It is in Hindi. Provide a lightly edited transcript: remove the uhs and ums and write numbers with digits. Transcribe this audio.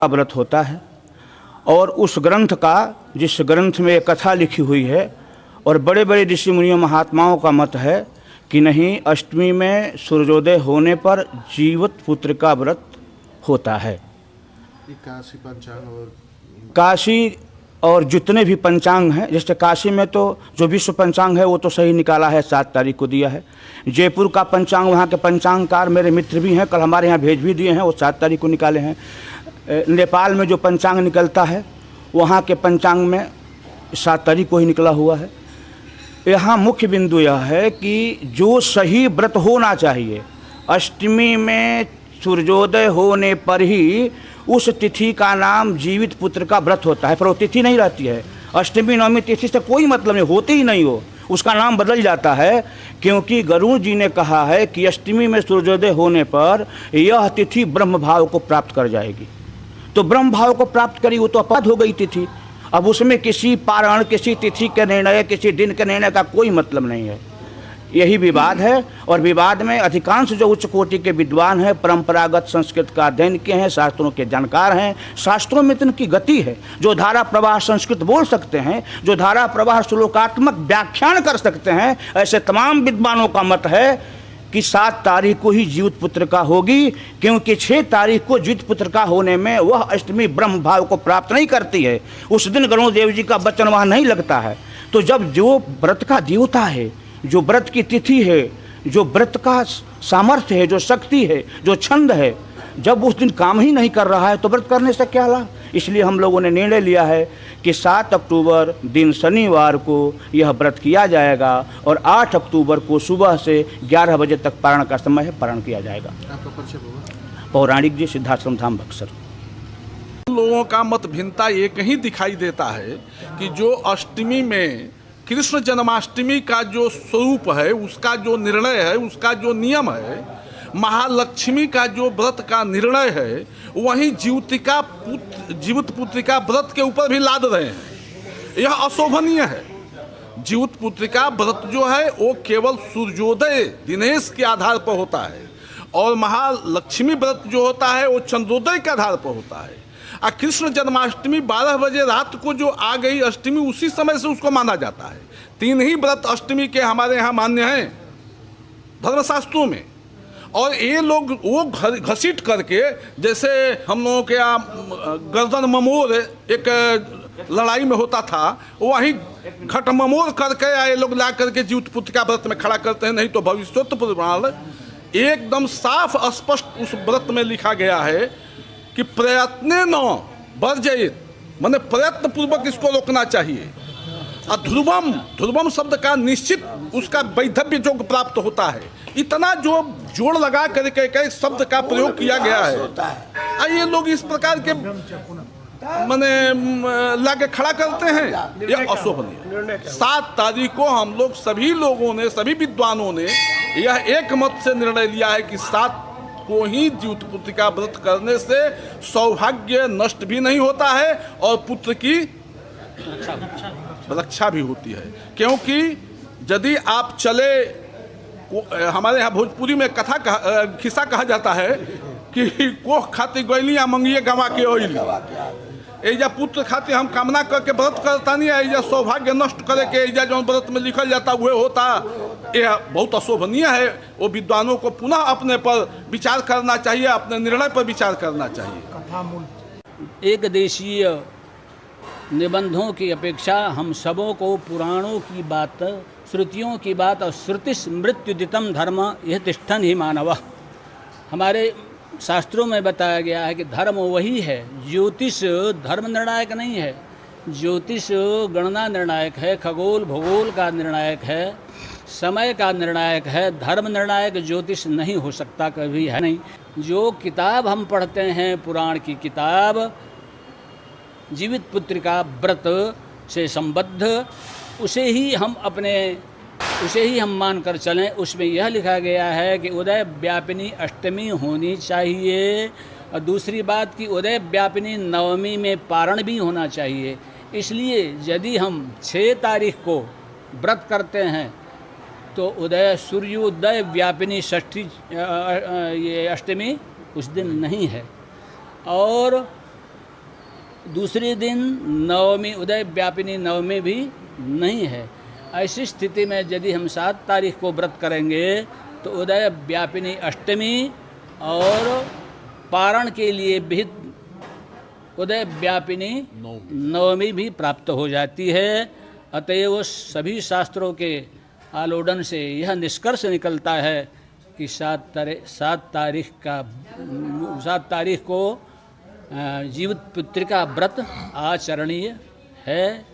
का व्रत होता है। और उस ग्रंथ का, जिस ग्रंथ में कथा लिखी हुई है और बड़े बड़े ऋषि मुनियों महात्माओं का मत है कि नहीं, अष्टमी में सूर्योदय होने पर जीवित पुत्र का व्रत होता है। काशी पंचांग और काशी और जितने भी पंचांग हैं, जैसे काशी में तो जो विश्व पंचांग है वो तो सही निकाला है, 7 तारीख को दिया है। जयपुर का पंचांग, वहाँ के पंचांगकार मेरे मित्र भी हैं, कल हमारे यहाँ भेज भी दिए हैं, वो 7 तारीख को निकाले हैं। नेपाल में जो पंचांग निकलता है वहाँ के पंचांग में 7 तारीख को ही निकला हुआ है। यहाँ मुख्य बिंदु यह है कि जो सही व्रत होना चाहिए, अष्टमी में सूर्योदय होने पर ही उस तिथि का नाम जीवित पुत्र का व्रत होता है, पर वो तिथि नहीं रहती है। अष्टमी नवमी तिथि से कोई मतलब नहीं, होती ही नहीं हो, उसका नाम बदल जाता है। क्योंकि गरुड़ जी ने कहा है कि अष्टमी में सूर्योदय होने पर यह तिथि ब्रह्म भाव को प्राप्त कर जाएगी। तो ब्रह्म भाव को प्राप्त करी, वो तो अपराध हो गई तिथि। अब उसमें किसी पारण, किसी तिथि के निर्णय, किसी दिन के निर्णय का कोई मतलब नहीं है। यही विवाद है। और विवाद में अधिकांश जो उच्च कोटि के विद्वान हैं, परंपरागत संस्कृत का अध्ययन किए हैं, शास्त्रों के जानकार हैं, शास्त्रों में इतनी गति है, जो धारा प्रवाह संस्कृत बोल सकते हैं, जो धारा प्रवाह श्लोकात्मक व्याख्यान कर सकते हैं, ऐसे तमाम विद्वानों का मत है कि 7 तारीख को ही जीवित पुत्र का होगी। क्योंकि 6 तारीख को जीवित पुत्र का होने में वह अष्टमी ब्रह्म भाव को प्राप्त नहीं करती है। उस दिन गरुड़ देव जी का वचन वहाँ नहीं लगता है। तो जब जो व्रत का देवता है, जो व्रत की तिथि है, जो व्रत का सामर्थ्य है, जो शक्ति है, जो छंद है, जब उस दिन काम ही नहीं कर रहा है तो व्रत करने से क्या लाभ। इसलिए हम लोगों ने निर्णय लिया है कि 7 अक्टूबर दिन शनिवार को यह व्रत किया जाएगा और 8 अक्टूबर को सुबह से 11 बजे तक पारण का समय है, पारण किया जाएगा। आपका परिचय होगा? पौराणिक जी, सिद्धाश्रम धाम, बक्सर। लोगों का मत भिन्नता एक ही दिखाई देता है कि जो अष्टमी में कृष्ण जन्माष्टमी का जो स्वरूप है, उसका जो निर्णय है, उसका जो नियम है, महालक्ष्मी का जो व्रत का निर्णय है, वहीं जीवित पुत्रिका व्रत के ऊपर भी लाद रहे हैं। यह अशोभनीय है। जीवित पुत्रिका व्रत जो है वो केवल सूर्योदय दिनेश के आधार पर होता है और महालक्ष्मी व्रत जो होता है वो चंद्रोदय के आधार पर होता है। कृष्ण जन्माष्टमी 12 बजे रात को जो आ गई अष्टमी, उसी समय से उसको माना जाता है। 3 ही व्रत अष्टमी के हमारे यहाँ मान्य हैं धर्मशास्त्रों में। और ये लोग वो घसीट करके, जैसे हम लोगों के यहाँ गर्दन ममोर एक लड़ाई में होता था, वहीं घट ममोर करके ये लोग ला करके जीवित पुत्र का व्रत में खड़ा करते हैं। नहीं तो भविष्योत्तर पुराण एकदम साफ स्पष्ट उस व्रत में लिखा गया है कि प्रयत्ने न वर्जयित, माने प्रयत्न पूर्वक इसको रोकना चाहिए। और ध्रुवम शब्द का निश्चित उसका वैधव्य जो प्राप्त होता है, इतना जो जोड़ लगा करके कई शब्द का प्रयोग किया गया है। ये लोग इस प्रकार के माने लाके खड़ा करते हैं, यह अशोभनीय। 7 तारीख को हम लोग सभी लोगों ने, सभी विद्वानों ने यह एक मत से निर्णय लिया है कि 7 को ही जीवित पुत्र का व्रत करने से सौभाग्य नष्ट भी नहीं होता है और पुत्र की रक्षा भी होती है। क्योंकि यदि आप चले, हमारे यहाँ भोजपुरी में खिस्सा कहा जाता है कि कोह खाती गोइलियाँ मंगिए गंवा के ओइली। एजा पुत्र खातिर हम कामना करके व्रत करता नहीं है, एजा सौभाग्य नष्ट करे के एजा जो व्रत में लिखल जाता हुए होता, यह बहुत अशोभनीय है। वो विद्वानों को पुनः अपने पर विचार करना चाहिए, अपने निर्णय पर विचार करना चाहिए। एक देशीय निबंधों की अपेक्षा हम सबों को पुराणों की बात, श्रुतियों की बात और श्रुति मृत्युदितम धर्म यह तिष्ठन ही मानव, हमारे शास्त्रों में बताया गया है कि धर्म वही है। ज्योतिष धर्म निर्णायक नहीं है, ज्योतिष गणना निर्णायक है, खगोल भूगोल का निर्णायक है, समय का निर्णायक है। धर्म निर्णायक ज्योतिष नहीं हो सकता, कभी है नहीं। जो किताब हम पढ़ते हैं, पुराण की किताब, जीवित पुत्र का व्रत से संबद्ध, उसे ही हम मानकर चलें। उसमें यह लिखा गया है कि उदय व्यापिनी अष्टमी होनी चाहिए और दूसरी बात कि उदय व्यापिनी नवमी में पारण भी होना चाहिए। इसलिए यदि हम 6 तारीख को व्रत करते हैं तो उदय सूर्योदय व्यापिनी षष्ठी ये अष्टमी उस दिन नहीं है। और दूसरे दिन नवमी उदय व्यापिनी नवमी भी नहीं है। ऐसी स्थिति में यदि हम 7 तारीख को व्रत करेंगे तो उदय व्यापिनी अष्टमी और पारण के लिए विहित उदय व्यापिनी नवमी भी प्राप्त हो जाती है। अतएव सभी शास्त्रों के आलोडन से यह निष्कर्ष निकलता है कि 7 तारीख को जीवित पुत्री का व्रत आचरणीय है।